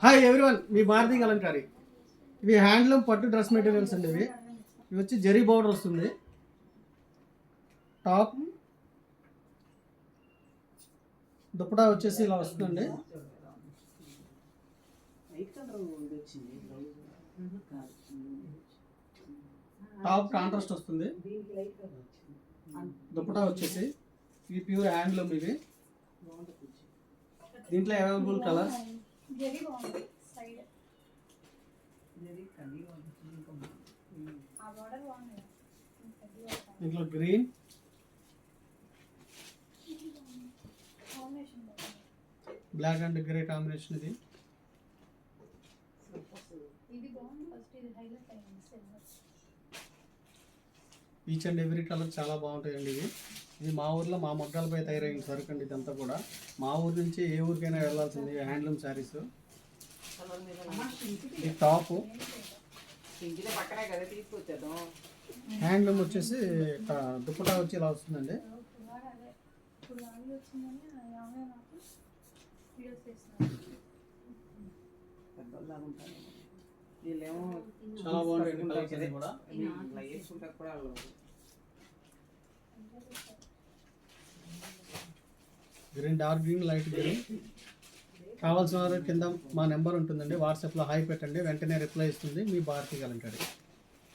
Hi everyone, మీ భారతీ కలంకారీ. ఇవి handloom పట్టు dress materials అండి. ఇవి వచ్చి జరీ బోర్డర్ వస్తుంది. టాప్ దుప్పటా వచ్చేసి ఇలా వస్తుందండి. టాప్ కాంట్రాస్ట్ వస్తుంది. దుప్పటా వచ్చేసి ఇవి ప్యూర్ హ్యాండ్లూమ్. ఇవి దీంట్లో అవైలబుల్ కలర్స్ దీంట్లో green, black and grey combination. ఇది ఈచ్ అండ్ ఎవ్రీ కలర్ చాలా బాగుంటాయండి. ఇది మా ఊర్లో మా మొగ్గలపై తయారైన సరుకు అండి. ఇదంతా కూడా మా ఊరు నుంచి ఏ ఊరికైనా వెళ్ళాల్సింది హ్యాండ్లూమ్ శారీస్. ఇది టాప్ హ్యాండ్లూమ్ వచ్చేసి దుప్పటా వచ్చి ఇలా వస్తుందండి. చాలా బాగుంటాయి కూడా. Green, dark green, light green. కావాల్సిన వారు కింద మా నెంబర్ ఉంటుందండి. వాట్సాప్లో హాయ్ పెట్టండి, వెంటనే రిప్లై ఇస్తుంది మీ భారతీ కలంకారీ.